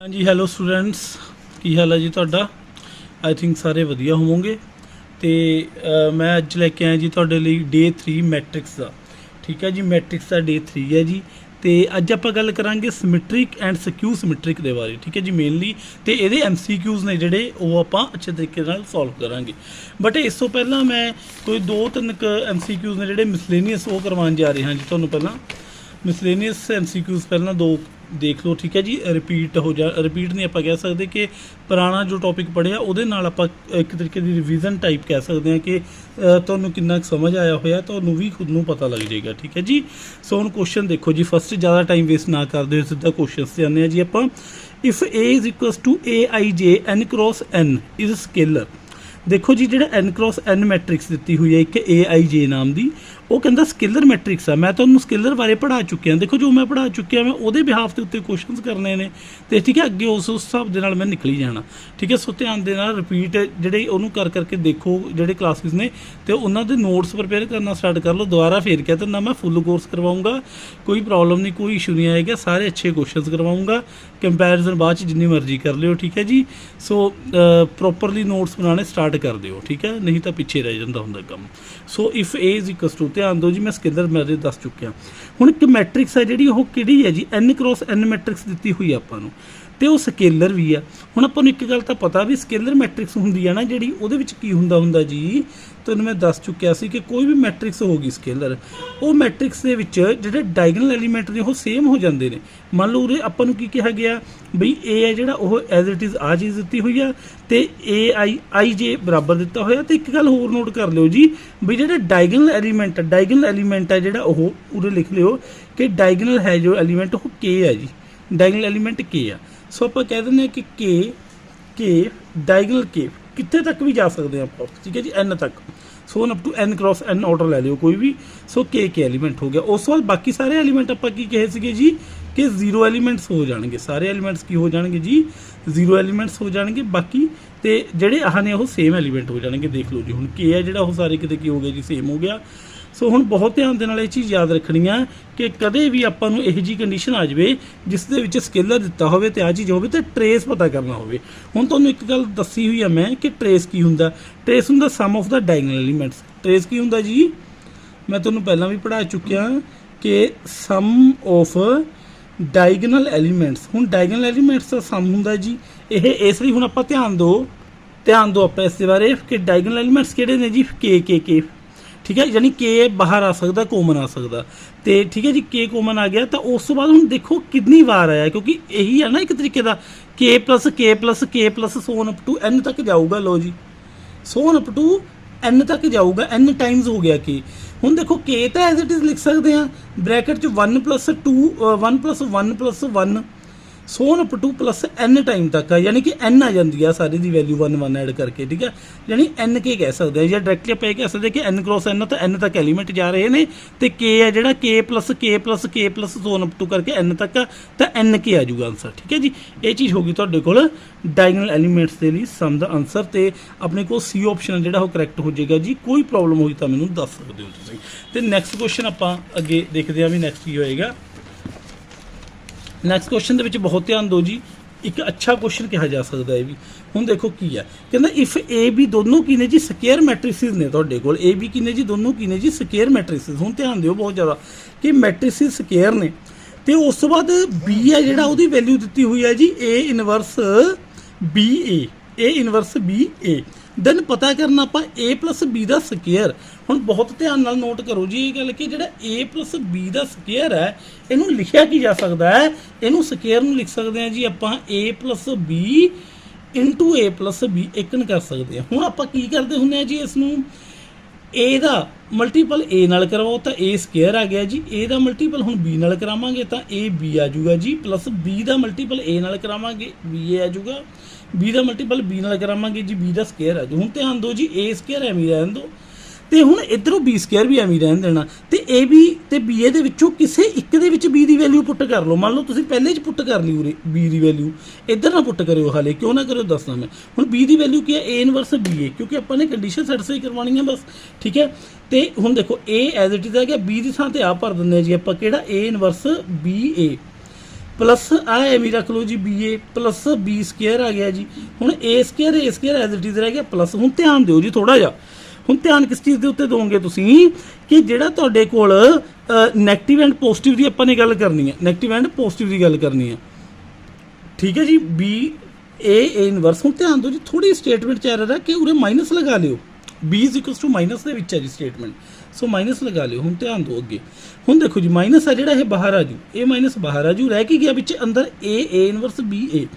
हाँ जी hello students की हाल है जी ਤੁਹਾਡਾ आई थिंक सारे वधिया होवोगे तो मैं अज लैके आया जी ਤੁਹਾਡੇ ਲਈ डे 3 मैट्रिक्स का ठीक है जी मैट्रिक्स का डे 3 है जी तो अज आप गल करांगे सिमेट्रिक एंड सक्यू सिमेट्रिक के बारे ठीक है जी मेनली तो ये MCQs ने जोड़े वो आप अच्छे तरीके सॉल्व करांगे बट इस तो पहला मैं कोई 2-3 MCQs ने जोड़े मिसलेनियस वो करवाने जा रहे हैं जी तुहानूं पहला मिसलेनियस MCQs पहला 2 देख लो ठीक है जी रिपीट हो जा रिपीट नहीं आप कह सकते कि पुराना जो टॉपिक पढ़िया वो आप एक तरीके की रिविजन टाइप कह सकते हैं कि तुहानूं कितना समझ आया होया तुहानूं भी खुद नूं पता लग जाएगा ठीक है जी। सो हुण क्वेश्चन देखो जी फस्ट ज़्यादा टाइम वेस्ट ना करते हुए सीधा क्वेश्चन से आने जी आप if A is equals to AIJ N cross N is scalar देखो जी जो N क्रॉस N मैट्रिक्स दी हुई है एक AIJ नाम की वो कहता स्केलर मैट्रिक्स है मैं तो स्केलर बारे पढ़ा चुकिया देखो जो मैं पढ़ा चुकिया मैं वो बिहाफ के उत्ते क्वेश्चन करने ने तो ठीक है अगे उस हिसाब के मैं निकली जाना ठीक है। सो ध्यान दे नाल रिपीट जोड़े उन्होंने कर करके देखो जोड़े क्लासिस ने तो उन्होंने नोट्स प्रिपेयर करना स्टार्ट कर लो दोबारा फिर क्या तो ना मैं फुल कोर्स करवाऊँगा कोई प्रॉब्लम नहीं कोई इशू नहीं आएगा सारे अच्छे क्वेश्चन करवाऊँगा कंपैरिजन बाद जिन्नी मर्जी कर लियो ठीक है जी। सो प्रॉपरली नोट्स बनाने स्टार्ट कर दियो ठीक है नहीं तो पिछे रह जाता होंगे काम। So if A is equals to ध्यान दो जी मैं स्केलर मैट्रिक्स दस चुकिया हुण एक मैट्रिक्स है जी वो किहड़ी है जी N क्रॉस N मैट्रिक्स दी हुई है आपां नूं तो वह स्केलर भी है हुण आपां नूं एक गल तां पता भी स्केलर मैट्रिक्स हुंदी है ना जिहड़ी उहदे विच की हुंदा जी तो मैं दस चुकिया सी कि कोई भी मैट्रिक्स होगी स्केलर वो मैट्रिक्स के विच जिहड़े डायगनल एलीमेंट ने वो सेम हो जाते हैं मान लो उरे आपां नूं की कहा गया बई A है जिहड़ा वो एज इट इज़ आ चीज़ दी हुई है तो AIJ बराबर दिता होया तो एक गल होर नोट कर लियो जी बई जिहड़ा डायगनल एलीमेंट है जिहड़ा वो उरे लिख लियो कि डायगनल है जो एलीमेंट वो K है जी डायगनल एलीमेंट K है। सो आप कह दें कि K डायगनल K कितने तक भी जा सकते हैं आप ठीक है जी N तक। So up to N cross N order ले लियो कोई भी। सो K एलीमेंट हो गया उस बाद बाकी सारे एलीमेंट आप कहे थे जी कि जीरो एलीमेंट्स हो जाएंगे सारे एलीमेंट्स की हो जाएंगे जी जीरो एलीमेंट्स हो जाएंगे बाकी तो जोड़े आह ने वो सेम एलीमेंट हो जाएंगे देख लो जी हूँ K है जो सारे कितने की हो गया जी सेम हो गया। सो हुण बहुत ध्यान दे नाल ये चीज़ याद रखनी है कि कदे भी आपां नूं इहो जी कंडीशन आ जाए जिस दे विच स्केलर दिता होवे ते आ चीज़ होवे ते ट्रेस पता करना होवे। हुण तुहानूं एक गल दसी हुई है मैं कि ट्रेस की हुंदा ट्रेस हुंदा sum of the diagonal elements trace की हुंदा जी मैं तुहानूं पहलां भी पढ़ा चुकिया कि सम ऑफ डायगनल एलीमेंट्स हुण डायगनल एलीमेंट्स का सम हुंदा जी ये इसलिए हुण आपां ध्यान दो आपां इस बारे कि डायगनल एलीमेंट्स किहड़े ने जी के ठीक है यानी K बाहर आ सकता कॉमन आ सकता तो ठीक है जी K कॉमन आ गया तो उस बाद हम देखो कितनी बार आया क्योंकि यही है ना एक तरीके का K plus so on up to N तक जाऊगा लो जी सोन अप टू N तक जाऊगा N टाइम्स हो गया K हुण देखो K तो एज इट इज़ लिख सकते हैं ब्रैकेट 1 + 1 सोन up two plus N time तक है यानी कि N आ जाती है सारी की वैल्यू 1 ऐड करके ठीक है यानी N के कह सकते हैं या डायरैक्टली आप कह सकते हैं कि N क्रॉस N तो N तक एलीमेंट जा रहे हैं तो K है जो K plus so on up to करके N तक तो N के आ जाऊगा आंसर ठीक है जी। ये चीज़ होगी तुहाडे कोल डायगनल एलीमेंट्स के लिए सम दा आंसर तो अपने को C ऑप्शन जो वो करैक्ट हो जाएगा जी कोई प्रॉब्लम होगी तो मैनूं दस सकते हो तुसीं। तो नैक्सट क्वेश्चन आप अगे देखते हैं भी नैक्सट की होएगा। नैक्सट क्वेश्चन के बहुत ध्यान दो जी एक अच्छा क्वेश्चन कहा जा सकता है भी हुण देखो की है कहना इफ A B दोनों की ने जी स्केयर मैट्रिसिस ने तुहाडे कोल A B की ने जी दोनों की ने जी स्केयर मैट्रिसिस हुण ध्यान दिओ बहुत ज़्यादा कि मैट्रिसिस स्केयर ने तो उस तो बाद B है जिहड़ा उहदी वैल्यू दी हुई है जी A inverse B A then पता करना आप A प्लस B का स्केयर हुण बहुत ध्यान नाल नोट करो जी ये गल कि जिहड़ा A प्लस B का स्केयर है इनू लिखिया की जा सकता है इनू स्केयर नूं लिख सकते हैं जी आप A plus B into A plus B एकन कर सकते हैं। हुण आप की करते हुंदे जी इसनूं A का मल्टीपल A नाल करवाओ तो A स्केयर आ गया जी A का मल्टीपल हुण B नाल करावांगे तो A B आ जाऊगा जी प्लस B का मल्टीपल A नाल करावांगे B A आ जाऊगा B का मल्टीपल B नाल करावांगे जी B का स्केयर आ जाऊ। हुण ध्यान दो जी A स्केयर एवें रहन दो तो हुण इधरों B स्केयर भी एवें रहन देना तो A B तो B A दे विचों किसी एक दे विच B की वैल्यू पुट कर लो मान लो तुसीं पहले च पुट कर ली उरे B की वैल्यू इधर ना पुट करो हाले क्यों ना करो दसना मैं हुण B की वैल्यू की है A इनवर्स B A क्योंकि अपने कंडीशन सैटिस्फाई करवानी है बस ठीक है। तो हुण देखो A एज इट इज़ है कि B की थां ते आ भर दिंदे जी आपां किहड़ा A inverse B A plus आ एवं रख लो जी B A plus B square आ गया जी। हुण A square as it is रह गया प्लस। हुण ध्यान दिओ जी थोड़ा जिहा, हुण ध्यान किस चीज़ के उत्ते दोगे तुसीं कि जिहड़ा तुहाडे कोल नैगेटिव एंड पॉजिटिव की आपां ने गल करनी है, नैगेटिव एंड पॉजिटिव की गल करनी है, ठीक है जी। B A inverse. हुण ध्यान दो जी थोड़ी स्टेटमेंट च एरर है कि उरे माइनस लगा लिओ, B is equals to minus दे विच है जी स्टेटमेंट, सो माइनस लगा लिओ। हुण ध्यान दो अगे, हुण देखो जी माइनस है जिहड़ा ये बाहर आजू, ए माइनस बाहर आजू, रह के गया विच अंदर ए इनवर्स बी ए।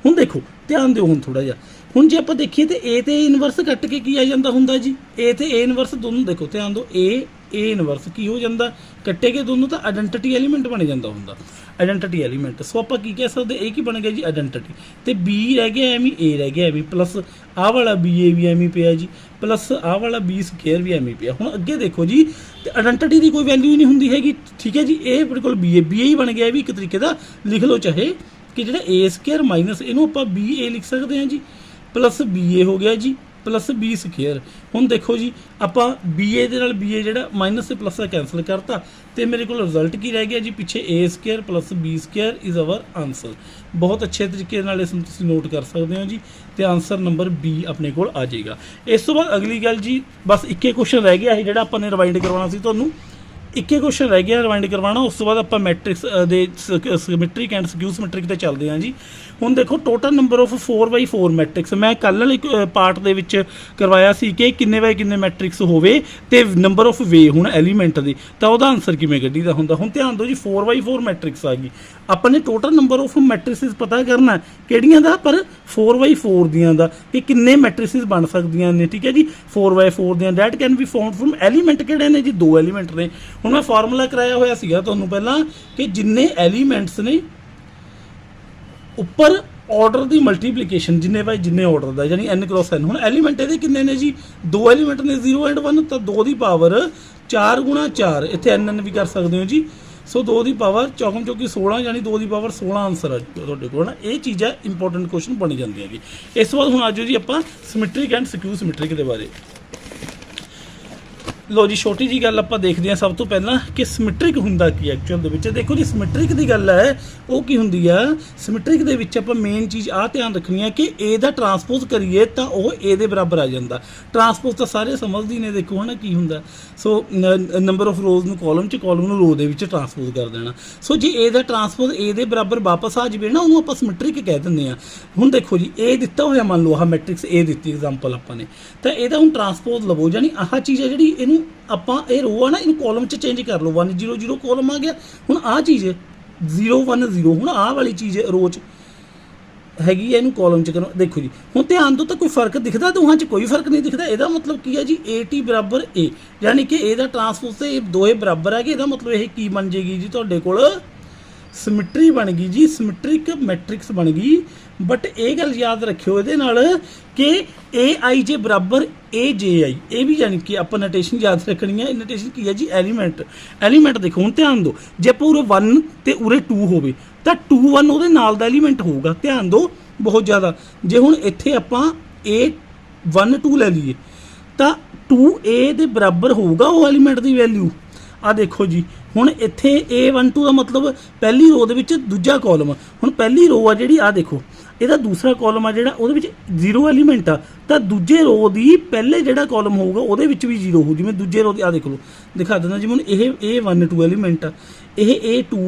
हुण देखो ध्यान दिओ हुण थोड़ा जिहा, हुण जे आपां देखीए ते ए ते इनवर्स कट के की आ जांदा हुंदा जी, ए ते ए इनवर्स दोनों देखो ध्यान दो ए इनवर्स की हो जाता, कट्टे के दोनों तो आइडेंटिटी एलीमेंट बन जाता होंगे, आइडेंटिटी एलीमेंट। सो आप की कह सकते ए की बन गया जी आइडेंटिटी, तो बी रह गया एवं ए रह गया एवं प्लस आ वाला बी ए भी एवं पिया जी, प्लस आ वाला बी स्केयर भी एवं पिया। हुण अगे देखो जी आइडेंटिटी की कोई वैल्यू ही नहीं होंगी हैगी, ठीक है जी। ये बिल्कुल बी ए ही बन गया, भी एक तरीके का लिख लो चाहे कि जो ए स्केयर माइनस इनू आप बी ए लिख सकते हैं जी, प्लस बी ए हो गया जी प्लस बी स्केयर। हुण देखो जी आप बी ए दे नाल बी ए जिहड़ा माइनस से प्लस का कैंसल करता, तो मेरे को रिजल्ट की रह गया जी पिछे A square plus B square is our answer. बहुत अच्छे तरीके नाल इस तुसीं नोट कर सकते हो जी, तो आंसर नंबर बी अपने कोल आ जाएगा। इस तो बाद अगली गल जी बस इक्के क्वेश्चन रह गया है जिहड़ा आपां ने रिवाइंड करवाना सी तुहानूं, इक्के क्वेश्चन रह गया रिवाइंड करवाना। उस तो बाद आप matrix they symmetric and skew symmetric ते चलते हैं जी। हुण देखो total number of 4x4 matrix मैं कल वाले पार्ट दे विच करवाया सी कि किन्ने बाय किन्ने मैट्रिक्स होवे ते नंबर ऑफ वे हुण एलीमेंट दी, तां उहदा आंसर किवें कड्ढीदा हुंदा। हुण ध्यान दिओ जी 4x4 मैट्रिक्स आ गई, आपां ने टोटल नंबर ऑफ मैट्रिक्स पता करना किहड़ियां दा, पर 4x4 दियां दा कि किन्ने मैट्रिक्स बन सकदियां ने, ठीक है जी। 4x4 दियां that can be found from element किहड़े ने जी, 2 एलीमेंट ने। हुण मैं फार्मूला कराया होया सीगा तुहानूं पहिलां कि जिन्ने एलीमेंट्स ने उपर ऑर्डर की मल्टीप्लीकेशन जिन्ने बाय जिन्ने ऑर्डर का यानी n क्रॉस n। हुण एलीमेंट ये किन्ने ने जी, 2 एलीमेंट ने 0 एंड 1, तो 2 की पावर 4 गुणा 4 इत्थे n भी कर सकते हो जी। सो 2 की पावर चौकम चौकी 16 यानी 2 की पावर 16 आंसर आ जाएगा तुहाडे कोल ना। ये चीज़ां इंपोर्टेंट क्वेश्चन बन जाती है। इस बाद हुण आजो जी आपां सिमेट्रिक एंड स्क्यू सिमेट्रिक के बारे। लो जी छोटी जी गल आप देखते हैं सब तो पहला कि सिमेट्रिक हुंदा की एक्चुअल दे विच। देखो जी सिमेट्रिक की गल है वो की हुंदी है, सिमेट्रिक दे विच आपां मेन चीज़ आ ध्यान रखनी है कि ए दा ट्रांसपोज करिए तो वह ए दे बराबर आ जाता। ट्रांसपोज तो सारे समझते ने, देखो है ना की हुंदा। सो नंबर ऑफ रोज़ नूं कॉलम नूं रो दे विच ट्रांसपोज कर देना। सो जे ए दा ट्रांसपोज ए दे बराबर वापस आ जाए ना उन्होंने आपां सिमेट्रिक कह दिंदे आ। हुण देखो जी ए दिता होया मान लो आह मैट्रिक्स ए दित्ती एग्जाम्पल आपां ने, तो ਇਹਦਾ ਹੁਣ ट्रांसपोज लवो यानी आह चीज़ है जी ਇਹਨੂੰ ਆਪਾਂ ਇਹ रो आ ना ਇਹਨੂੰ कॉलम च चेंज कर लो, 1 0 0 कॉलम आ गया। ਹੁਣ आह चीज़ 0 1 0 ਹੁਣ आह वाली चीज़ रो च हैगी है, इनू कॉलम च करो। देखो जी हुण ध्यान दो तो कोई फर्क दिखता, दोहां च कोई फर्क नहीं दिखता। ਇਹਦਾ मतलब की है जी ए टी बराबर ए यानी कि ਇਹਦਾ ट्रांसपोज से दोए बराबर है कि ਇਹਦਾ मतलब ਇਹ की बन जाएगी जी ਤੁਹਾਡੇ ਕੋਲ सिमेट्री बन गई जी, सिमेट्रिक मैट्रिक्स बन गई। बट ये गल याद रखियो ये कि ए आई जे बराबर ए जे आई, ये भी यानी कि आप नोटेशन याद रखनी है। नोटेशन की है जी एलीमेंट। एलीमेंट देखो हुण ध्यान दो जे आप उरे 1 ते उरे 2 होवे तो 2 1 उहदे नाल दा एलीमेंट होगा। ध्यान दो बहुत ज़्यादा, जे हुण इत्थे आपां ए 1 2 लै लईए तो 2 ए दे बराबर होगा वो एलीमेंट की वैल्यू। आ देखो जी हुण इत्थे A1 2 का मतलब पहली रो दे विच दूजा कॉलम। हुण पहली रो आ जिहड़ी आ देखो ਇਹਦਾ दूसरा कॉलम आ जिहड़ा ਉਹਦੇ ਵਿੱਚ 0 एलीमेंट आ, ਤਾਂ ਦੂਜੇ रो ਦੀ ਪਹਿਲੇ ਜਿਹੜਾ कॉलम ਹੋਊਗਾ ਉਹਦੇ ਵਿੱਚ ਵੀ 0 ਹੋ। ਜਿਵੇਂ ਦੂਜੇ रो ਦੀ ਆ ਦੇਖ ਲਓ ਦਿਖਾ ਦਿੰਦਾ ਜਿਵੇਂ ਹੁਣ ਇਹ A1 2 एलीमेंट ਆ, ਇਹ A2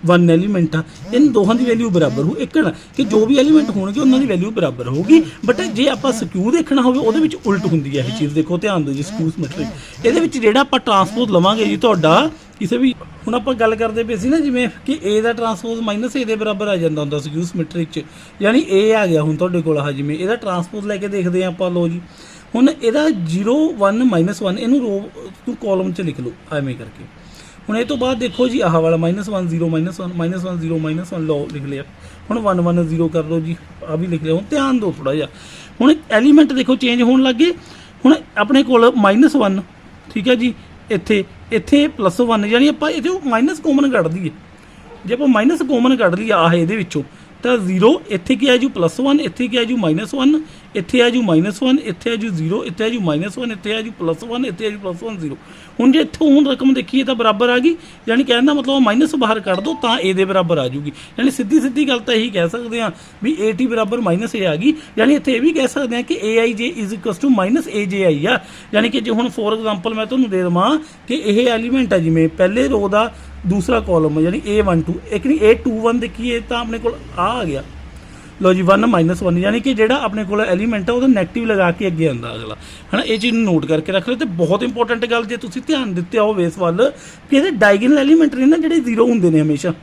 1 एलीमेंट आ, इन दोहां की वैल्यू बराबर हो। एक ना कि जो भी एलीमेंट होणगे उन्हां दी वैल्यू बराबर होगी। बट जे आपां स्क्यू देखना होवे ਉਹਦੇ ਵਿੱਚ उल्ट हुंदी है ये चीज़। देखो ध्यान दो जी स्क्यू सिमेट्रिक ਇਹਦੇ ਵਿੱਚ ਜਿਹੜਾ ਆਪਾਂ ट्रांसपोज लवांगे जी ਤੁਹਾਡਾ ਕਿਸੇ भी ਹੁਣ ਆਪਾਂ ਗੱਲ ਕਰਦੇ ਪਏ ਸੀ ਨਾ ਜਿਵੇਂ ਕਿ A ਦਾ ट्रांसपोज माइनस ए ਦੇ ਬਰਾबर ਆ ਜਾਂਦਾ ਹੁੰਦਾ स्क्यू सिमेट्रिक 'ਚ, यानी A आ गया ਹੁਣ ਤੁਹਾਡੇ ਕੋਲ ਆ ਜਿਵੇਂ ਇਹਦਾ ट्रांसपोज ਲੈ ਕੇ ਦੇਖਦੇ ਹਾਂ ਆਪਾਂ। ਲੋ ਜੀ ਹੁਣ ਇਹਦਾ 0 1 -1 ਇਹਨੂੰ रो ਨੂੰ कॉलम 'ਚ ਲਿਖ ਲਓ ਐਵੇਂ ਕਰਕੇ। ਹੁਣ ਇਹ ਤੋਂ ਬਾਅਦ ਦੇਖੋ ਜੀ ਆਹ ਵਾਲਾ -1 0 -1 -1 0 -1 ਲਓ ਲਿਖ ਲਿਆ। ਹੁਣ 1 1 0 ਕਰ ਲਓ ਜੀ, ਆ ਵੀ ਲਿਖ ਲਿਆ। ਹੁਣ ਧਿਆਨ ਦਿਓ ਥੋੜਾ ਜਿਹਾ, ਹੁਣ ਐਲੀਮੈਂਟ ਦੇਖੋ ਚੇਂਜ ਹੋਣ ਲੱਗ ਗਏ। ਹੁਣ ਆਪਣੇ ਕੋਲ -1 ਠੀਕ ਹੈ ਜੀ, ਇੱਥੇ ਇੱਥੇ +1 यानी ਆਪਾਂ ਇਹਦੇ ਮਾਈਨਸ ਕੋਮਨ ਕੱਢ ਦਈਏ। ਜੇ ਆਪਾਂ ਮਾਈਨਸ ਕੋਮਨ ਕੱਢ ਲਈਏ ਆਹ ਇਹਦੇ ਵਿੱਚੋਂ ਤਾਂ 0 ਇੱਥੇ ਕੀ ਆ ਜੂ +1, ਇੱਥੇ ਕੀ ਆ ਜੂ -1, ਇੱਥੇ ਆ ਜੂ -1, ਇੱਥੇ ਆ ਜੂ 0, ਇੱਥੇ ਆ ਜੂ -1, ਇੱਥੇ ਆ ਜੂ +1, ਇੱਥੇ ਆ ਜੂ +1 0। ਹੁਣ ਜੇ ਇੱਥੋਂ ਹੁਣ ਰਕਮ ਦੇਖੀਏ ਤਾਂ ਬਰਾਬਰ ਆ ਗਈ, ਯਾਨੀ ਕਹਿਣ ਦਾ ਮਤਲਬ ਮਾਈਨਸ ਬਾਹਰ ਕੱਢ ਦਿਓ ਤਾਂ A ਦੇ ਬਰਾਬਰ ਆ ਜੂਗੀ। ਯਾਨੀ ਸਿੱਧੀ ਗੱਲ ਤਾਂ ਇਹੀ ਕਹਿ ਸਕਦੇ ਹਾਂ ਵੀ AT ਬਰਾਬਰ -A ਆ ਗਈ। ਯਾਨੀ ਇੱਥੇ ਇਹ ਵੀ ਕਹਿ ਸਕਦੇ ਹਾਂ ਕਿ AIJ = -AJI ਆ। ਯਾਨੀ ਕਿ ਜੇ ਹੁਣ ਫੋਰ ਐਗਜ਼ਾਮਪਲ ਮੈਂ ਤੁਹਾਨੂੰ ਦੇ ਦੇਵਾਂ ਕਿ ਇਹ ਐਲੀਮੈਂਟ ਹੈ, ਜਿਵੇਂ ਪਹਿਲੇ ਰੋ ਦਾ दूसरा कॉलम है यानी A12, एक नहीं A21 देखिए तो अपने को आ गया। लो जी 1 -1 यानी कि ਜਿਹੜਾ ਆਪਣੇ ਕੋਲ ਐਲੀਮੈਂਟ ਹੈ ਉਹਦਾ ਨੈਗੇਟਿਵ ਲਗਾ ਕੇ ਅੱਗੇ ਆਉਂਦਾ ਅਗਲਾ, ਹੈ ਨਾ। ਇਹ ਚੀਜ਼ ਨੂੰ ਨੋਟ ਕਰਕੇ ਰੱਖ ਲਓ। ਤੇ ਬਹੁਤ ਇੰਪੋਰਟੈਂਟ ਗੱਲ ਜੇ ਤੁਸੀਂ ਧਿਆਨ ਦਿੱਤੇ ਹੋ ਇਸ ਵੱਲ ਕਿ ਇਹਦੇ ਡਾਇਗਨਲ ਐਲੀਮੈਂਟ ਨੇ ਨਾ ਜਿਹੜੇ 0 ਹੁੰਦੇ ਨੇ ਹਮੇਸ਼ਾ,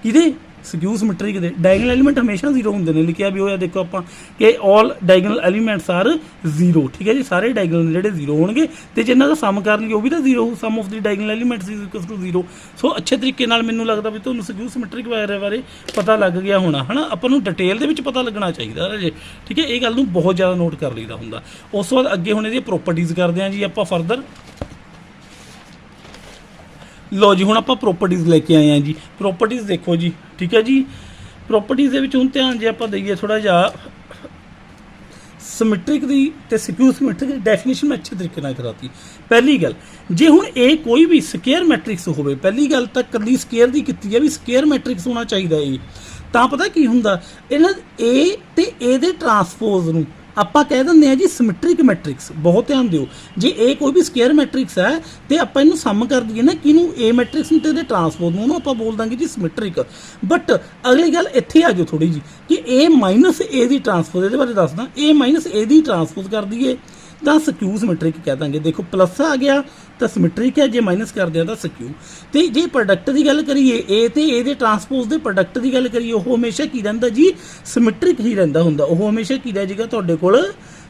ਕਿਹਦੇ ਸਕਿਊ ਸਿਮੈਟ੍ਰਿਕ ਦੇ ਡਾਇਗਨਲ ਐਲੀਮੈਂਟ ਹਮੇਸ਼ਾ 0 ਹੁੰਦੇ ਨੇ। ਲਿਖਿਆ ਵੀ ਹੋਇਆ ਦੇਖੋ ਆਪਾਂ ਕਿ ਆਲ ਡਾਇਗਨਲ ਐਲੀਮੈਂਟਸ ਆਰ 0, ਠੀਕ ਹੈ ਜੀ। ਸਾਰੇ ਡਾਇਗਨਲ ਜਿਹੜੇ 0 ਹੋਣਗੇ ਤੇ ਜਿਨ੍ਹਾਂ ਦਾ ਸਮ ਕਰ ਲਈਏ ਉਹ ਵੀ ਤਾਂ 0, some of the diagonal elements = 0। ਸੋ ਅੱਛੇ ਤਰੀਕੇ ਨਾਲ ਮੈਨੂੰ ਲੱਗਦਾ ਵੀ ਤੁਹਾਨੂੰ ਸਕਿਊ ਸਿਮੈਟ੍ਰਿਕ ਬਾਰੇ ਪਤਾ ਲੱਗ ਗਿਆ ਹੋਣਾ, ਹੈ ਨਾ। ਆਪਾਂ ਨੂੰ ਡਿਟੇਲ ਦੇ ਵਿੱਚ ਪਤਾ ਲੱਗਣਾ ਚਾਹੀਦਾ ਰਾਜੇ, ਠੀਕ ਹੈ। ਇਹ ਗੱਲ ਨੂੰ ਬਹੁਤ ਜ਼ਿਆਦਾ ਨੋਟ ਕਰ ਲਈਦਾ ਹੁੰਦਾ। ਉਸ ਤੋਂ ਬਾਅਦ ਅੱਗੇ ਹੁਣ ਇਹਦੀਆਂ ਪ੍ਰੋਪਰਟੀਜ਼ ਕਰਦੇ ਹਾਂ ਜੀ ਆਪਾਂ ਫਰਦਰ। ਲੋ ਜੀ ਹੁਣ ਆਪਾਂ ਪ੍ਰੋਪਰਟੀਜ਼ ਲੈ ਕੇ ਆਏ ਹਾਂ ਜੀ। ਪ੍ਰੋਪਰਟੀਜ਼ ਦੇਖੋ ਜੀ, ਠੀਕ ਹੈ ਜੀ। ਪ੍ਰੋਪਰਟੀਜ਼ ਦੇ ਵਿੱਚ ਹੁਣ ਧਿਆਨ ਜੇ ਆਪਾਂ ਦਈਏ ਥੋੜਾ ਜਿਹਾ ਸਿਮੈਟ੍ਰਿਕ ਦੀ ਤੇ ਸਕਿਊ ਸਿਮੈਟ੍ਰਿਕ ਦੀ ਡੈਫੀਨੇਸ਼ਨ ਮੈਂ ਅੱਛੇ ਤਰੀਕੇ ਨਾਲ ਕਰਾਤੀ। ਪਹਿਲੀ ਗੱਲ, ਜੇ ਹੁਣ ਇਹ ਕੋਈ ਵੀ ਸਕੁਅਰ ਮੈਟ੍ਰਿਕਸ ਹੋਵੇ, ਪਹਿਲੀ ਗੱਲ ਤਾਂ ਕੱਲੀ ਸਕੁਅਰ ਦੀ ਕੀਤੀ ਹੈ ਵੀ ਸਕੁਅਰ ਮੈਟ੍ਰਿਕਸ ਹੋਣਾ ਚਾਹੀਦਾ ਇਹ, ਤਾਂ ਪਤਾ ਕੀ ਹੁੰਦਾ ਇਹਨਾਂ A ਤੇ A ਦੇ ਟਰਾਂਸਪੋਜ਼ ਨੂੰ ਆਪਾਂ ਕਹਿ ਦਿੰਦੇ ਹਾਂ ਜੀ ਸਿਮੈਟ੍ਰਿਕ ਮੈਟ੍ਰਿਕਸ। ਬਹੁਤ ਧਿਆਨ ਦਿਓ, ਜੇ ਇਹ ਕੋਈ ਵੀ ਸਕੁਅਰ ਮੈਟ੍ਰਿਕਸ ਹੈ ਤੇ ਆਪਾਂ ਇਹਨੂੰ ਸਮ ਕਰ ਦਈਏ ਨਾ ਕਿਹਨੂੰ A ਮੈਟ੍ਰਿਕਸ ਨੂੰ ਤੇ ਇਹਦੇ ਟਰਾਂਸਪੋਜ਼ ਨੂੰ, ਉਹਨੂੰ ਆਪਾਂ ਬੋਲ ਦਾਂਗੇ ਜੀ ਸਿਮੈਟ੍ਰਿਕ। ਬਟ ਅਗਲੀ ਗੱਲ ਇੱਥੇ ਆ ਜਾਓ ਥੋੜੀ ਜੀ ਕਿ A -A ਦੀ ਟਰਾਂਸਪੋਜ਼, ਇਹਦੇ ਬਾਰੇ ਦੱਸਦਾ। A -A ਦੀ ਟਰਾਂਸਪੋਜ਼ ਕਰ ਦਈਏ ਤਾਂ ਸਕਿਊ ਸਿਮੈਟ੍ਰਿਕ ਕਹਿ ਦਾਂਗੇ। ਦੇਖੋ ਪਲੱਸ ਆ ਗਿਆ ਤਾਂ ਸਿਮੈਟ੍ਰਿਕ ਹੈ, ਜੇ ਮਾਈਨਸ ਕਰਦੇ ਆ ਤਾਂ ਸਕਿਊ। ਤੇ ਜੇ ਪ੍ਰੋਡਕਟ ਦੀ ਗੱਲ ਕਰੀਏ A ਤੇ A ਦੇ ਟਰਾਂਸਪੋਜ਼ ਦੇ ਪ੍ਰੋਡਕਟ ਦੀ ਗੱਲ ਕਰੀਏ, ਉਹ ਹਮੇਸ਼ਾ ਕੀ ਰਹਿੰਦਾ ਜੀ ਸਿਮੈਟ੍ਰਿਕ ਹੀ ਰਹਿੰਦਾ ਹੁੰਦਾ। ਉਹ ਹਮੇਸ਼ਾ ਕੀ ਰਹਿ ਜਾਏਗਾ ਤੁਹਾਡੇ ਕੋਲ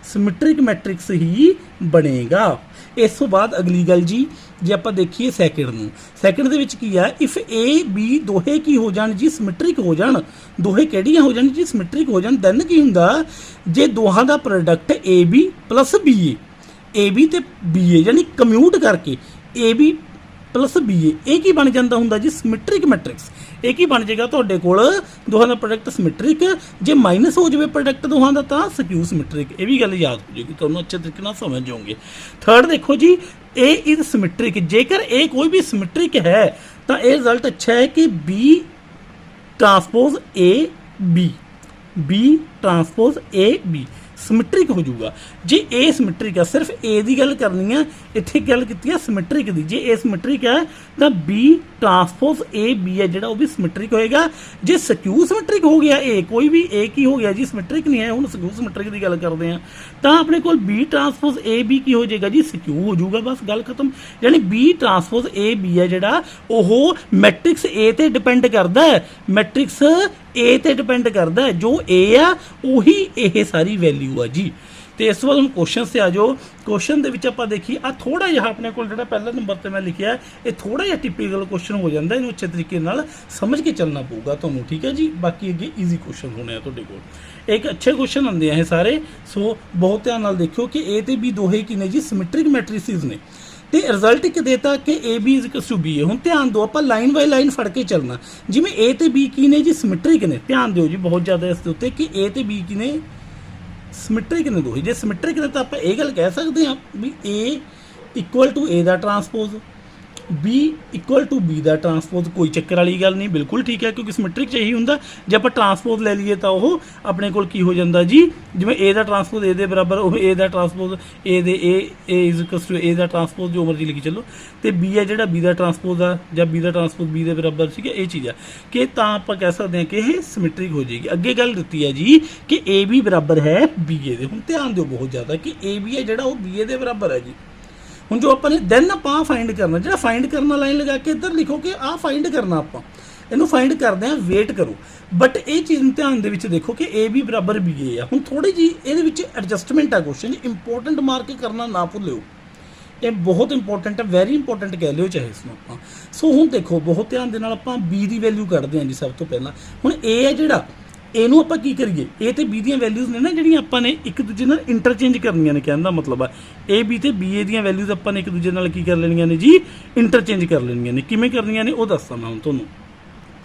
ਸਿਮੈਟ੍ਰਿਕ ਮੈਟ੍ਰਿਕਸ ਹੀ ਬਣੇਗਾ। ਇਸ ਤੋਂ ਬਾਅਦ ਅਗਲੀ ਗੱਲ ਜੀ, ਜੇ ਆਪਾਂ ਦੇਖੀਏ ਸੈਕਿੰਡ ਨੂੰ, ਸੈਕਿੰਡ ਦੇ ਵਿੱਚ ਕੀ ਆ, ਇਫ A B ਦੋਹੇ ਕੀ ਹੋ ਜਾਣ ਜੀ ਸਿਮੈਟ੍ਰਿਕ ਹੋ ਜਾਣ, ਦੋਹੇ ਕਿਹੜੀਆਂ ਹੋ ਜਾਣ ਜੀ ਸਿਮੈਟ੍ਰਿਕ ਹੋ ਜਾਣ, ਦੈਨ ਕੀ ਹੁੰਦਾ ਜੇ ਦੋਹਾਂ ਦਾ ਪ੍ਰੋਡਕਟ AB + BA, AB ਤੇ BA ਯਾਨੀ ਕਮਿਊਟ ਕਰਕੇ AB + BA, ਇਹ ਕੀ ਬਣ ਜਾਂਦਾ ਹੁੰਦਾ ਜੀ ਸਿਮੈਟ੍ਰਿਕ ਮੈਟ੍ਰਿਕਸ। ਇਹ ਕੀ ਬਣ ਜਾਏਗਾ ਤੁਹਾਡੇ ਕੋਲ ਦੋਹਾਂ ਦਾ ਪ੍ਰੋਡਕਟ ਸਿਮੈਟ੍ਰਿਕ, ਜੇ ਮਾਈਨਸ ਹੋ ਜਾਵੇ ਪ੍ਰੋਡਕਟ ਦੋਹਾਂ ਦਾ ਤਾਂ ਸਕਿਊ ਸਿਮੈਟ੍ਰਿਕ। ਇਹ ਵੀ ਗੱਲ ਯਾਦ ਹੋ ਜਾਏਗੀ, ਤੁਹਾਨੂੰ ਅੱਛੇ ਤਰੀਕੇ ਨਾਲ ਸਮਝ ਜਾਓਗੇ। ਥਰਡ ਦੇਖੋ ਜੀ, A ਇਜ਼ ਸਿਮੈਟ੍ਰਿਕ, ਜੇਕਰ A ਕੋਈ ਵੀ ਸਿਮੈਟ੍ਰਿਕ ਹੈ ਤਾਂ ਇਹ ਰਿਜ਼ਲਟ ਅੱਛਾ ਹੈ ਕਿ B ਟਰਾਂਸਪੋਜ਼ AB, B ਟਰਾਂਸਪੋਜ਼ AB symmetric ਹੋ ਜਾਊਗਾ। ਜੇ A ਸਿਮੈਟ੍ਰਿਕ ਹੈ, ਸਿਰਫ A ਦੀ ਗੱਲ ਕਰਨੀ ਹੈ, ਇੱਥੇ ਗੱਲ ਕੀਤੀ ਹੈ ਸਿਮੈਟ੍ਰਿਕ ਦੀ। ਜੇ A ਸਿਮੈਟ੍ਰਿਕ ਹੈ ਤਾਂ B ਟਰਾਂਸਪੋਜ਼ AB ਹੈ ਜਿਹੜਾ ਉਹ ਵੀ ਸਿਮੈਟ੍ਰਿਕ ਹੋਏਗਾ। ਜੇ ਸਕਿਊ ਸਿਮੈਟ੍ਰਿਕ ਹੋ ਗਿਆ A, ਕੋਈ ਵੀ A ਕੀ ਹੋ ਗਿਆ ਜੀ ਸਿਮੈਟ੍ਰਿਕ ਨਹੀਂ ਹੈ, ਹੁਣ ਸਕਿਊ ਸਿਮੈਟ੍ਰਿਕ ਦੀ ਗੱਲ ਕਰਦੇ ਹਾਂ, ਤਾਂ ਆਪਣੇ ਕੋਲ B ਟਰਾਂਸਪੋਜ਼ AB ਕੀ ਹੋ ਜਾਏਗਾ ਜੀ ਸਿਕਿਊ ਹੋ ਜਾਊਗਾ। ਬਸ ਗੱਲ ਖਤਮ। ਯਾਨੀ B ਟਰਾਂਸਪੋਜ਼ AB ਹੈ ਜਿਹੜਾ ਉਹ ਮੈਟ੍ਰਿਕਸ A ਤੇ ਡਿਪੈਂਡ ਕਰਦਾ ਹੈ, ਮੈਟ੍ਰਿਕਸ A ਤੇ ਡਿਪੈਂਡ ਕਰਦਾ ਹੈ। ਜੋ A ਆ ਉਹੀ ਇਹ ਸਾਰੀ ਵੈਲਿਊ ਆ ਜੀ। ਤੇ ਇਸ ਵਾਰ ਹੁਣ ਕੁਐਸਚਨ ਤੇ ਆ ਜਾਓ। ਕੁਐਸਚਨ ਦੇ ਵਿੱਚ ਆਪਾਂ ਦੇਖੀਏ ਆ ਥੋੜਾ ਜਿਹਾ ਆਪਣੇ ਕੋਲ ਜਿਹੜਾ ਪਹਿਲਾ ਨੰਬਰ ਤੇ ਮੈਂ ਲਿਖਿਆ ਇਹ ਥੋੜਾ ਜਿਹਾ ਟਿਪੀਕਲ ਕੁਐਸਚਨ ਹੋ ਜਾਂਦਾ, ਇਹਨੂੰ ਅੱਛੇ ਤਰੀਕੇ ਨਾਲ ਸਮਝ ਕੇ ਚੱਲਣਾ ਪਊਗਾ ਤੁਹਾਨੂੰ, ਠੀਕ ਹੈ ਜੀ। ਬਾਕੀ ਅੱਗੇ ਈਜ਼ੀ ਕੁਐਸਚਨ ਹੋਣੇ ਆ ਤੁਹਾਡੇ ਕੋਲ, ਇੱਕ ਅੱਛੇ ਕੁਐਸਚਨ ਆਉਂਦੇ ਆ ਇਹ ਸਾਰੇ। ਸੋ ਬਹੁਤ ਧਿਆਨ ਨਾਲ ਦੇਖਿਓ ਕਿ A ਤੇ B ਦੋਹੇ ਕੀ ਨੇ ਜੀ ਸਿਮੈਟ੍ਰਿਕ ਮੈਟ੍ਰਿਸਿਸ ਨੇ। ਤੇ ਰਿਜ਼ਲਟ ਇੱਕ ਦੇਤਾ ਕਿ AB = B ਹੈ। ਹੁਣ ਧਿਆਨ ਦਿਓ, ਆਪਾਂ ਲਾਈਨ ਬਾਈ ਲਾਈਨ ਫੜ ਕੇ ਚੱਲਣਾ। ਜਿਵੇਂ A ਤੇ B ਕੀ ਨੇ ਜੀ ਸਿਮੈਟ੍ਰਿਕ ਨੇ, ਧਿਆਨ ਦਿਓ ਜੀ ਬਹੁਤ ਜ਼ਿਆਦਾ ਇਸ ਦੇ ਉੱਤੇ ਕਿ A ਤੇ B ਕੀ ਨੇ ਸਿਮੈਟ੍ਰਿਕ ਨੇ ਦੋਹੇ। ਜੇ ਸਿਮੈਟ੍ਰਿਕ ਨੇ ਤਾਂ ਆਪਾਂ ਇਹ ਗੱਲ ਕਹਿ ਸਕਦੇ ਹਾਂ ਵੀ A = A the ਟਰਾਂਸਪੋਜ਼, B = B ਦਾ ਟਰਾਂਸਪੋਜ਼। ਕੋਈ ਚੱਕਰ ਵਾਲੀ ਗੱਲ ਨਹੀਂ, ਬਿਲਕੁਲ ਠੀਕ ਹੈ, ਕਿਉਂਕਿ ਸਿਮੈਟ੍ਰਿਕ 'ਚ ਇਹੀ ਹੁੰਦਾ। ਜੇ ਆਪਾਂ ਟਰਾਂਸਪੋਜ਼ ਲੈ ਲਈਏ ਤਾਂ ਉਹ ਆਪਣੇ ਕੋਲ ਕੀ ਹੋ ਜਾਂਦਾ ਜੀ, ਜਿਵੇਂ A ਦਾ ਟਰਾਂਸਪੋਜ਼ A ਦੇ ਬਰਾਬਰ, ਉਹ A ਦਾ ਟਰਾਂਸਪੋਜ਼ A ਦੇ A A ਦਾ ਟਰਾਂਸਪੋਜ਼ ਜੋ ਮਰਜ਼ੀ ਲਿਖੀ ਚੱਲੋ। ਤੇ B ਹੈ ਜਿਹੜਾ B ਦਾ ਟਰਾਂਸਪੋਜ਼ ਆ ਜਾਂ B ਦਾ ਟਰਾਂਸਪੋਜ਼ B ਦੇ ਬਰਾਬਰ, ਠੀਕ ਹੈ। ਇਹ ਚੀਜ਼ ਆ ਕਿ ਤਾਂ ਆਪਾਂ ਕਹਿ ਸਕਦੇ ਹਾਂ ਕਿ ਇਹ ਸਿਮੈਟ੍ਰਿਕ ਹੋ ਜਾਏਗੀ। ਅੱਗੇ ਗੱਲ ਦਿੱਤੀ ਹੈ ਜੀ ਕਿ AB ਬਰਾਬਰ ਹੈ BA ਦੇ। ਹੁਣ ਧਿਆਨ ਦਿਓ ਬਹੁਤ ਜ਼ਿਆਦਾ ਕਿ AB ਹੈ ਜਿਹੜਾ ਉਹ BA ਦੇ ਬਰਾਬਰ ਹੈ ਜੀ। ਹੁਣ ਜੋ ਆਪਾਂ ਨੇ ਦੈਨ ਆਪਾਂ ਫਾਈਂਡ ਕਰਨਾ, ਜਿਹੜਾ ਫਾਈਂਡ ਕਰਨਾ ਲਾਈਨ ਲਗਾ ਕੇ ਇੱਧਰ ਲਿਖੋ ਕਿ ਆਹ ਫਾਈਂਡ ਕਰਨਾ, ਆਪਾਂ ਇਹਨੂੰ ਫਾਈਂਡ ਕਰਦੇ ਹਾਂ, ਵੇਟ ਕਰੋ। ਬਟ ਇਹ ਚੀਜ਼ ਨੂੰ ਧਿਆਨ ਦੇ ਵਿੱਚ ਦੇਖੋ ਕਿ AB = BA ਆ। ਹੁਣ ਥੋੜੀ ਜੀ ਇਹਦੇ ਵਿੱਚ ਐਡਜਸਟਮੈਂਟ ਆ ਕੁਐਸਚਨ, ਇੰਪੋਰਟੈਂਟ ਮਾਰਕ ਕਰਨਾ ਨਾ ਭੁੱਲਿਓ, ਇਹ ਬਹੁਤ ਇੰਪੋਰਟੈਂਟ ਹੈ, ਵੈਰੀ ਇੰਪੋਰਟੈਂਟ ਕਹਿ ਲਿਓ ਚਾਹੇ ਇਸਨੂੰ ਆਪਾਂ। ਸੋ ਹੁਣ ਦੇਖੋ ਬਹੁਤ ਧਿਆਨ ਦੇ ਨਾਲ ਆਪਾਂ B ਦੀ ਵੈਲਿਊ ਕੱਢਦੇ ਹਾਂ ਜੀ ਸਭ ਤੋਂ ਪਹਿਲਾਂ। ਹੁਣ A ਹੈ ਜਿਹੜਾ, ਇਹਨੂੰ ਆਪਾਂ ਕੀ ਕਰੀਏ, A ਤੇ B ਦੀਆਂ ਵੈਲਿਊਜ਼ ਨੇ ਨਾ ਜਿਹੜੀਆਂ ਆਪਾਂ ਨੇ ਇੱਕ ਦੂਜੇ ਨਾਲ ਇੰਟਰਚੇਂਜ ਕਰਨੀਆਂ ਨੇ। ਕਹਿਣ ਦਾ ਮਤਲਬ ਆ AB ਤੇ BA ਦੀਆਂ ਵੈਲਿਊਜ਼ ਆਪਾਂ ਨੇ ਇੱਕ ਦੂਜੇ ਨਾਲ ਕੀ ਕਰ ਲੈਣੀਆਂ ਨੇ ਜੀ ਇੰਟਰਚੇਂਜ ਕਰ ਲੈਣੀਆਂ ਨੇ। ਕਿਵੇਂ ਕਰਨੀਆਂ ਨੇ ਉਹ ਦੱਸਦਾ ਮੈਂ ਹੁਣ ਤੁਹਾਨੂੰ।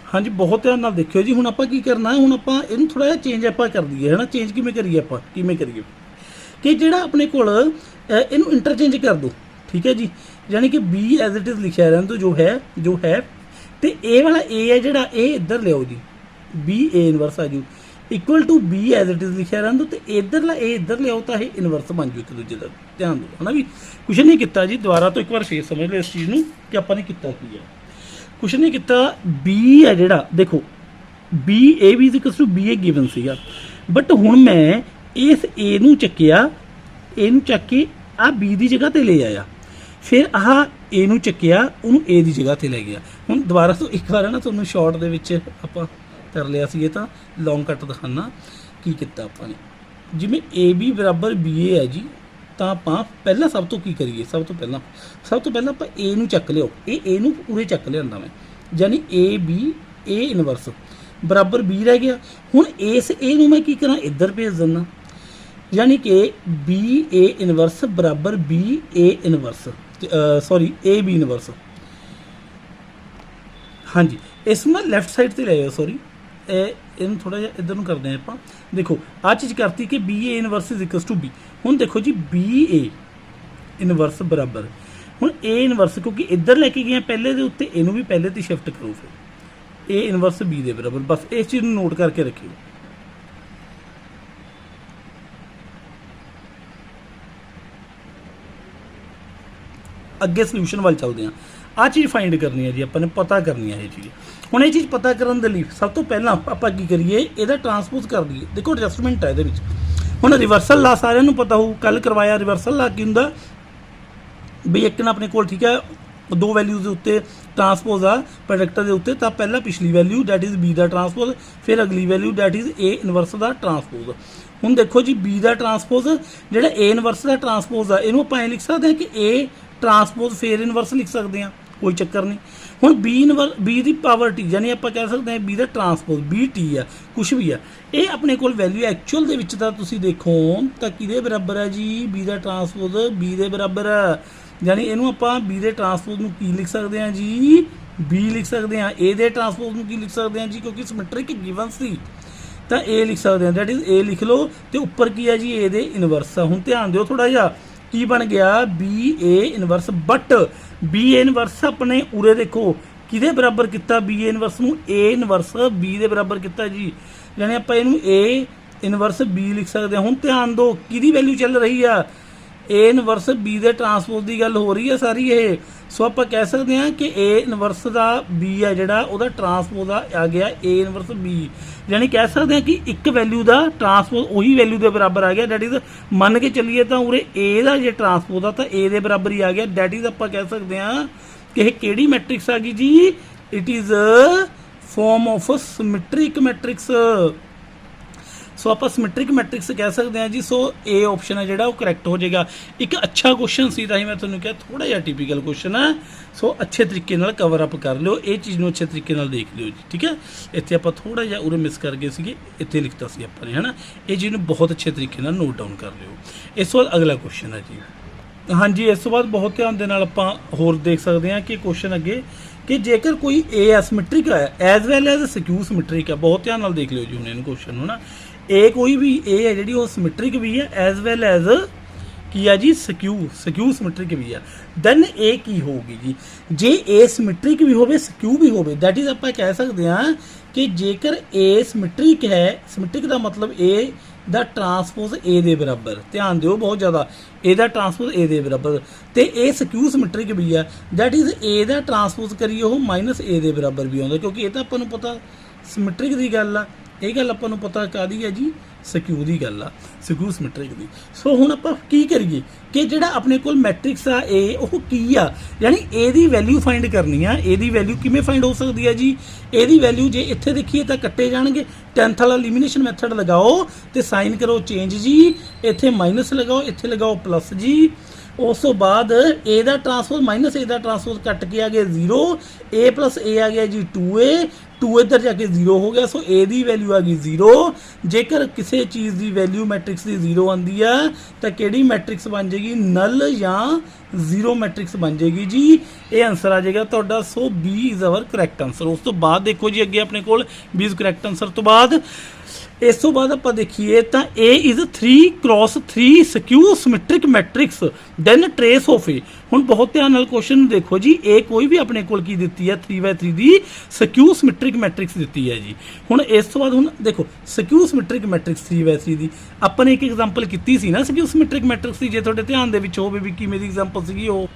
हाँ जी बहुत ध्यान नाल देखियो जी। हुण आपां की करना है, हुण आपां इहनूं थोड़ा जिहा चेंज आपां कर दईए है ना। चेंज किवें करीए आपां, किवें करीए कि जिहड़ा अपने कोल इहनूं इंटरचेंज कर दो, ठीक है जी। यानी कि बी एज इट इज़ लिखिया रहन दो जो है ते ए वाला ए है जिहड़ा ए इधर लियाओ जी, बी ए इनवर्स आ जू equal to B as it is लिखिया रहन दो ते इधरला ए इधर लियाओ तां ये इनवर्स बन जू एक दूजे का। ध्यान दो है ना भी, कुछ नहीं किया जी। दोबारा तो एक बार फिर समझ लो इस चीज़ नूं कि आपां ने किया की है। कुछ नहीं किया, बी है जिहड़ा देखो B A B equal to B A given सीगा, बट हुण मैं इस ए नूं चक्किया, ए नूं चक के आ बी की जगह ते ले आया, फिर आह ए नूं चक्किया उहनूं ए की जगह ते ले गया। हुण दोबारा तो एक बार ना तुहानूं शॉर्ट दे विच आपां कर लिया सी, ये तां लॉन्ग कट दिखाना की किता आपां ने। जिवें ए बी बराबर बी ए है जी, तो आपां पहला सब तो की करिए, सब तो पहला आपां ए नूं चक लिओ, ए नूं उरे चक लिआंदा मैं, यानी ए बी ए इनवर्स बराबर बी रह गया। हुण इस ए नूं मैं की करां इधर भेज दिंदा, यानी कि बी ए इनवर्स बराबर B A inverse sorry A B inverse. हाँ जी इस ना लैफ्ट साइड से ले आओ, सॉरी इन थोड़ा जिहा इधर नूं करदे आं आपां। देखो आ चीज़ करती कि B A inverse is equals to B. हुण देखो जी बी ए इनवर्स बराबर हुण ए इनवर्स क्योंकि इधर लैके गए पहले दे उत्ते इनू भी पहले ते शिफ्ट करो, फिर ए इनवर्स बी दे बराबर। बस इस चीज़ नूं नोट करके रखियो। अगे सल्यूशन वाल चलते हैं। आ चीज़ फाइंड करनी है जी, अपने पता करनी है ये चीज़। हुण ये चीज़ पता करने लई सब तो पहला आपां की करिए, इहदा ट्रांसपोज कर दईए। देखो एडजस्टमेंट है इहदे विच। हुण रिवर्सल ला सारिਆਂ ਨੂੰ पता हो, कल करवाया रिवर्सल ला की हुंदा भी एक ना अपने कोल, ठीक है, दो वैल्यूज़ के उत्ते ट्रांसपोज आ प्रोडक्ट के उत्ते, तो पहला पिछली वैल्यू डैट इज़ बी का ट्रांसपोज, फिर अगली value that is A inverse का ट्रांसपोज। हुण देखो जी बी का ट्रांसपोज जिहड़ा ए इनवर्स का ट्रांसपोज आ, इहनूं आपां लिख सकते हैं कि ए ट्रांसपोज फिर इनवर्स लिख सकते हैं, कोई चक्कर नहीं। हुण बी की पावर टी, यानी आप कह सकते हैं बी का ट्रांसपोज बी टी है, कुछ भी है, ये अपने कोल वैल्यू एक्चुअल दे विच तां तुसीं देखो तो किहदे बराबर है जी, बी का ट्रांसपोज बी दे बराबर है। यानी इनू आपां बी के ट्रांसपोज नूं की लिख सकते हैं जी, बी लिख सकते हैं। ए दे ट्रांसपोज नूं की लिख सकते हैं जी, क्योंकि सिमेट्रिक गिवन सी तो ए लिख सकते हैं, दैट इज़ ए लिख लो। तो उपर की है जी ए दे इनवर्स। हुण ध्यान दिओ थोड़ा जिहा की बन गया B A inverse, but B A inverse अपने उरे देखो किहदे बराबर किया, बी ए इनवर्स नूं ए इनवर्स बी दे बराबर किया जी, यानी आपां इहनूं ए इनवर्स बी लिख सकते हैं। हुण ध्यान दो किहदी वैल्यू चल रही है, ए इनवर्स बी दे ट्रांसपोज की गल हो रही है सारी ये। सो आप कह सकते हैं कि ए इनवर्स का बी है जिहड़ा उहदा ट्रांसपोज आ गया ए इनवर्स बी, यानी कह सकते हैं कि एक वैल्यू का ट्रांसपोज उही वैल्यू के बराबर आ गया, डैट इज़ मन के चलीए तो उरे ए का जो ट्रांसपोज आ तो ए के बराबर ही आ गया। डैट इज़ आप कह सकते हैं कि यह किहड़ी मैट्रिक्स आ गई जी, it is form of symmetric matrix. So आप सिमेट्रिक मैट्रिक्स कह सकते हैं जी। सो ए ऑप्शन है जिहड़ा वो करैक्ट हो जाएगा। एक अच्छा क्वेश्चन सी, तां मैं तुहानूं कहा थोड़ा जिहा टिपिकल क्वेश्चन है। सो अच्छे तरीके नाल कवर अप कर लिओ, ये चीज़ नूं अच्छे तरीके नाल देख लिओ जी, ठीक है। इत्थे आपां थोड़ा जिहा उरे मिस कर गए सीगे, इत्थे लिखता सी आपां ने, है ना। ये चीज़ नूं बहुत अच्छे तरीके नाल नोट डाउन कर लिओ। इस तो बाद अगला क्वेश्चन है जी। हाँ जी इस तो बाद बहुत ध्यान दे नाल आपां होर देख सकते हैं कि क्वेश्चन अगे कि जेकर कोई ए एसिमेट्रिक है एज वैल एज सिक्यू सिमेट्रिक है, बहुत ध्यान नाल देख लिओ जी। हुण इहनूं क्वेश्चन नूं ना ए कोई भी ए है जी वो सिमेट्रिक भी है एज वैल एज की है जी सिक्यू सिमेट्रिक भी है, दैन ए की होगी जी, जे ए सिमेट्रिक भी होवे सिक्यू भी होवे, दैट इज़ आप कह सकते हैं कि जेकर ए सिमेट्रिक है, सिमेट्रिक का मतलब ए दा ट्रांसपोज ए दे बराबर, ध्यान दिओ बहुत ज़्यादा, ए दा ट्रांसपोज ए दे बराबर, तो ए सिक्यू सिमेट्रिक भी है, दैट इज़ ए दा ट्रांसपोज करिए वो माइनस ए दे बराबर भी आउंदा, क्योंकि ये तो आपां नूं पता सिमेट्रिक की गल आ, ये गल आपां नूं पता काहदी है जी, सिक्यू की गल आ, सिक्यू सिमेट्रिक की। सो हुण आपां की करिए कि जिहड़ा अपने कोल मैट्रिक्स आ ए वो की आ, यानी ए दी वैल्यू फाइंड करनी आ। ए दी वैल्यू किवें फाइंड हो सकती है जी, ए दी वैल्यू जे इत्थे देखिए तो कट्टे जाणगे, 10th वाला एलिमिनेशन मैथड लगाओ तो साइन करो चेंज जी, इत्थे माइनस लगाओ, इत्थे लगाओ प्लस जी, ਉਸ ਤੋਂ ਬਾਅਦ a ਦਾ ਟਰਾਂਸਪੋਜ਼ ਮਾਈਨਸ a ਦਾ ਟਰਾਂਸਪੋਜ਼ ਕੱਟ ਕੇ ਆ ਗਿਆ 0, a ਪਲੱਸ a ਆ ਗਿਆ ਜੀ 2a, 2 ਇੱਧਰ ਜਾ ਕੇ 0 ਹੋ ਗਿਆ। ਸੋ a ਦੀ ਵੈਲਿਊ ਆ ਗਈ 0। ਜੇਕਰ ਕਿਸੇ ਚੀਜ਼ ਦੀ ਵੈਲਿਊ ਮੈਟ੍ਰਿਕਸ ਦੀ 0 ਆਉਂਦੀ ਆ ਤਾਂ ਕਿਹੜੀ ਮੈਟ੍ਰਿਕਸ ਬਣ ਜਾਏਗੀ, ਨਲ ਜਾਂ 0 ਮੈਟ੍ਰਿਕਸ ਬਣ ਜਾਏਗੀ ਜੀ। ਇਹ ਆਨਸਰ ਆ ਜਾਏਗਾ ਤੁਹਾਡਾ। ਸੋ B is our correct answer. ਉਸ ਤੋਂ ਬਾਅਦ ਦੇਖੋ ਜੀ ਅੱਗੇ ਆਪਣੇ ਕੋਲ B ਇਜ਼ ਕਰੈਕਟ ਆਨਸਰ ਤੋਂ ਬਾਅਦ ਇਸ ਤੋਂ ਬਾਅਦ ਆਪਾਂ ਦੇਖੀਏ ਤਾਂ A is 3x3 skew symmetric matrix then trace of A। ਹੁਣ ਬਹੁਤ ਧਿਆਨ ਨਾਲ ਕੁਐਸਚਨ ਨੂੰ ਦੇਖੋ ਜੀ। A ਕੋਈ ਵੀ ਆਪਣੇ ਕੋਲ ਕੀ ਦਿੱਤੀ ਹੈ, 3x3 ਦੀ ਸਕਿਊ ਸਿਮੈਟ੍ਰਿਕ ਮੈਟ੍ਰਿਕਸ ਦਿੱਤੀ ਹੈ ਜੀ। ਹੁਣ ਇਸ ਤੋਂ ਬਾਅਦ ਹੁਣ ਦੇਖੋ ਸਕਿਊ ਸਿਮੈਟ੍ਰਿਕ ਮੈਟ੍ਰਿਕਸ 3x3 ਦੀ ਆਪਾਂ ਨੇ ਇੱਕ ਐਗਜ਼ਾਮਪਲ ਕੀਤੀ ਸੀ ਨਾ ਸਕਿਊ ਸਿਮੈਟ੍ਰਿਕ ਮੈਟ੍ਰਿਕਸ ਦੀ। ਜੇ ਤੁਹਾਡੇ ਧਿਆਨ ਦੇ ਵਿੱਚ ਹੋਵੇ ਵੀ ਕਿਵੇਂ ਦੀ ਐਗਜ਼ਾਮਪਲ ਸੀਗੀ ਉਹ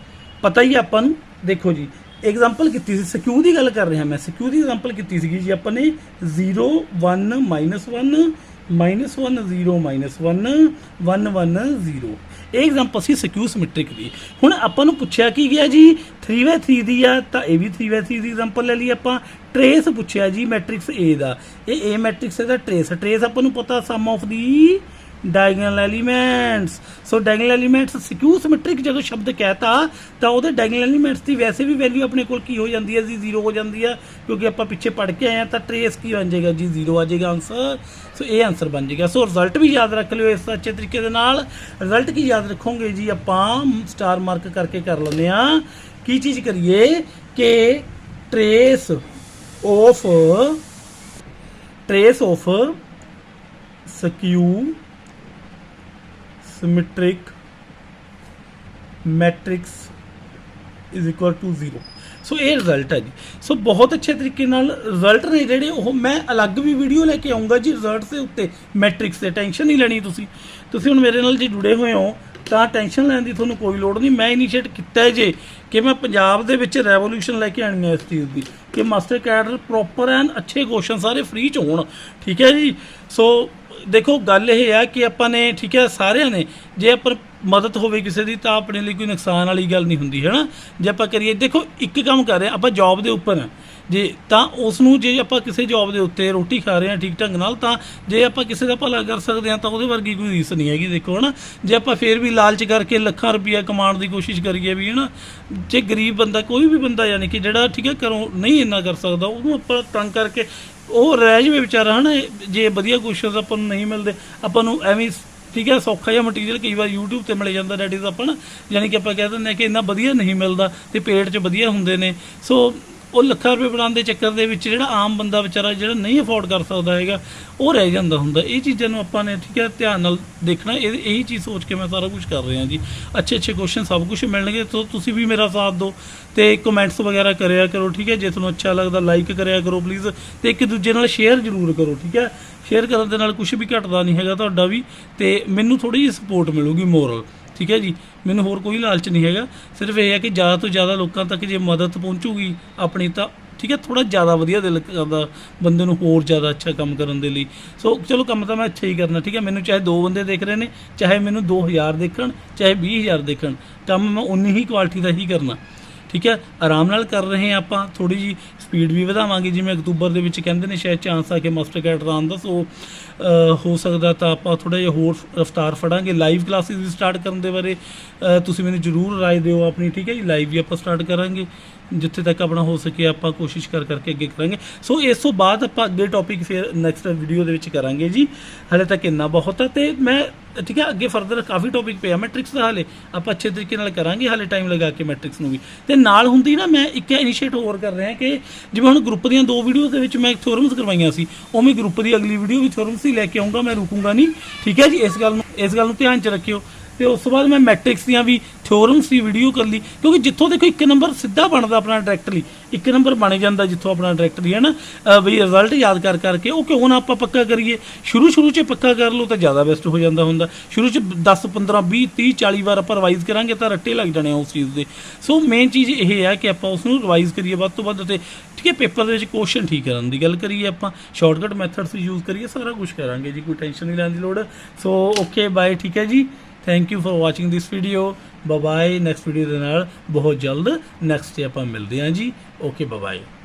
ਪਤਾ ਹੀ ਆਪਾਂ ਨੂੰ। ਦੇਖੋ ਜੀ एग्जाम्पल की सिक्यू की गल कर रहा मैं, सिक्यू की एग्जाम्पल की जी अपने 0 1 -1 -1 0 -1 1 1 0 ਇਹ एग्जाम्पल सी सिक्यू सिमैट्रिक की। हुण आपां नूं पुछया की गया जी 3x3 दी आ तां ये भी 3x3 की एग्जाम्पल ले ली आपां। ट्रेस पुछया जी मैट्रिक्स ए दा, ये ए मैट्रिक्स दा ट्रेस, ट्रेस आपां नूं पता sum of the diagonal elements. So diagonal elements skew symmetric जो शब्द कहता तो वो डायगोनल एलीमेंट्स की वैसे भी वैल्यू अपने को की हो जाती है जी 0 हो जाती है, क्योंकि आप पिछे पढ़ के आए हैं। तो ट्रेस की बन जाएगा जी 0 आ जाएगा आंसर। सो ये आंसर बन जाएगा। सो रिजल्ट भी याद रख लियो इस अच्छे तरीके दे नाल। रिजल्ट की याद रखोगे जी आप स्टार मार्क करके कर लें की चीज़ करिए कि trace of skew symmetric matrix is equal to 0। So ये रिजल्ट है जी। सो बहुत अच्छे तरीके नाल रिजल्ट ने जेडे मैं अलग भी वीडियो लेके आऊँगा जी रिजल्ट के उत्ते मैट्रिक्स से। टेंशन नहीं लेनी तुसी हुण मेरे नाल जे जुड़े हुए हो तो टेंशन लैन की तुहानूं कोई लोड़ नहीं। मैं इनीशिएट किया जे कि मैं पंजाब दे विच रेवोल्यूशन लैके आनी है इस चीज़ की कि मास्टर कैडर प्रॉपर एंड अच्छे क्वेश्चन सारे फ्री च होण। ठीक है जी। सो देखो गल यह है कि अपने ठीक है सारे ने जे आप मदद हो किसी की तो अपने लिए कोई नुकसान वाली गल नहीं होंगी है ना। जे आप करिए देखो एक काम कर रहे हैं आप जॉब के उपर हैं जे तो उसनों जे आप किसी जॉब के उत्ते रोटी खा रहे हैं ठीक ढंग नाल तो जे आप किसी का भला कर सकते हैं तो वो वर्गी कोई रीस नहीं हैगी। देखो है ना जे आप फिर भी लालच करके लाखां रुपया कमाने की कोशिश करिए भी है ना, जे गरीब बंदा कोई भी बंदा यानी कि जोड़ा ठीक है घरों नहीं इन्ना कर सकता उन्होंने आप तंग करके ਉਹ ਰਹਿ ਜਾਵੇ ਵਿਚਾਰਾ ਹੈ ਨਾ। ਜੇ ਵਧੀਆ ਕੁਐਸਚਨਸ ਆਪਾਂ ਨੂੰ ਨਹੀਂ ਮਿਲਦੇ ਆਪਾਂ ਨੂੰ ਐਵੇਂ ਠੀਕ ਹੈ ਸੌਖਾ ਜਿਹਾ ਮਟੀਰੀਅਲ ਕਈ ਵਾਰ YouTube ਤੇ ਮਿਲ ਜਾਂਦਾ ਡੈਟ ਇਜ਼ ਆਪਾਂ ਨਾ ਯਾਨੀ ਕਿ ਆਪਾਂ ਕਹਿ ਦਿੰਦੇ ਹਾਂ ਕਿ ਇੰਨਾ ਵਧੀਆ ਨਹੀਂ ਮਿਲਦਾ ਤੇ ਪੇਟ 'ਚ ਵਧੀਆ ਹੁੰਦੇ ਨੇ। ਸੋ ਉਹ ਲੱਖਾਂ ਰੁਪਏ ਬਣਾਉਣ ਦੇ ਚੱਕਰ ਦੇ ਵਿੱਚ ਜਿਹੜਾ ਆਮ ਬੰਦਾ ਵਿਚਾਰਾ ਜਿਹੜਾ ਨਹੀਂ ਅਫੋਰਡ ਕਰ ਸਕਦਾ ਹੈਗਾ ਉਹ ਰਹਿ ਜਾਂਦਾ ਹੁੰਦਾ। ਇਹ ਚੀਜ਼ਾਂ ਨੂੰ ਆਪਾਂ ਨੇ ਠੀਕ ਹੈ ਧਿਆਨ ਨਾਲ ਦੇਖਣਾ। ਇਹੀ ਚੀਜ਼ ਸੋਚ ਕੇ ਮੈਂ ਸਾਰਾ ਕੁਝ ਕਰ ਰਿਹਾ ਜੀ। ਅੱਛੇ ਕੁਐਸਚਨ ਸਭ ਕੁਝ ਮਿਲਣਗੇ। तो ਤੁਸੀਂ ਵੀ ਮੇਰਾ ਸਾਥ ਦਿਓ ਤੇ ਕਮੈਂਟਸ ਵਗੈਰਾ ਕਰਿਆ ਕਰੋ। ਠੀਕ ਹੈ ਜੇ ਤੁਹਾਨੂੰ ਅੱਛਾ ਲੱਗਦਾ ਲਾਈਕ ਕਰਿਆ ਕਰੋ ਪਲੀਜ਼ ਤੇ ਇੱਕ ਦੂਜੇ ਨਾਲ ਸ਼ੇਅਰ ਜ਼ਰੂਰ ਕਰੋ। ਠੀਕ ਹੈ ਸ਼ੇਅਰ ਕਰਨ ਦੇ ਨਾਲ ਕੁਝ ਵੀ ਘਟਦਾ ਨਹੀਂ ਹੈਗਾ ਤੁਹਾਡਾ ਵੀ ਤੇ ਮੈਨੂੰ ਥੋੜੀ ਜਿਹੀ ਸਪੋਰਟ ਮਿਲੂਗੀ ਮੋਰਲ। ठीक है जी मैंने होर कोई लालच नहीं है, सिर्फ यह है कि ज़्यादा तो ज़्यादा लोगों तक जे मदद पहुँचूगी अपनी तो ठीक है थोड़ा ज़्यादा वधिया दिल करदा बंदे नूं होर ज़्यादा अच्छा काम करन दे लई। सो चलो काम तो मैं अच्छा ही करना। ठीक है मैनूं चाहे 2 बंदे देख रहे हैं चाहे मैनूं 2000 देखण चाहे 20000 देखण काम मैं उन्नी ही क्वालिटी का ही करना। ठीक है आराम नाल कर रहे हैं आप थोड़ी जी स्पीड भी वधावांगे जिवें अक्तूबर दे विच कहंदे ने शायद चांस आ के मास्टर कैडर आउण दा। सो हो सकदा तां आपां थोड़ा जिहा होर रफ्तार फड़ांगे। लाइव क्लासिस भी स्टार्ट करन दे बारे तुसीं मैनूं जरूर राय दिओ अपनी। ठीक है जी लाइव भी आपां स्टार्ट करांगे जिथे तक अपना हो सके आप कोशिश कर करके अगे करांगे। सो इस तो बाद आप अगे टॉपिक फिर नैक्सट वीडियो दे विच करांगे जी। हाले तक इन्ना बहुत है तो मैं ठीक है अगे फरदर काफ़ी टॉपिक पे मैट्रिक्स का हाले आप अच्छे तरीके नाल करांगे। हाले टाइम लगा के मैट्रिक्स नूं भी ते नाल हुंदी ना मैं एक इनीशिएट होर कर रहा कि जिवें हुण ग्रुप दी 2 वीडियो दे विच मैं थ्योरम्स करवाइयां सी उवें ग्रुप की अगली वीडियो भी थ्योरम्स ही लैके आऊँगा। मैं रुकूंगा नहीं। ठीक है जी इस गल नूं ध्यान च रखियो। तो उस बाद मैं मैट्रिक्स दियां भी थ्योरम्स की वीडियो कर ली क्योंकि जितों देखो 1 नंबर सीधा बनता अपना डायरैक्टली 1 नंबर बन जाता जितों अपना डायरैक्टली है ना बई रिजल्ट याद कर करके वो क्यों ना आप पक्का करिए। शुरू च पक्का कर लो तो ज़्यादा बेस्ट हो जाता होंगे। शुरू च 10 15 20 30 40 बार आप रिवाइज करांगे तो रट्टे लग जाने उस चीज़ के। सो मेन चीज़ ये है कि आप उसनूं रिवाइज करिए वध तो वध। ठीक है पेपर के क्वेश्चन ठीक करने की गल करिए आप शॉर्टकट मैथड्स यूज़ करिए सारा कुछ करांगे जी कोई टेंशन नहीं लैण दी लोड़। So okay bye. ठीक है जी thank you for watching this video. Bye bye. Next video के नाल बहुत जल्द नैक्सट डे आप मिलते हैं जी। Okay bye bye.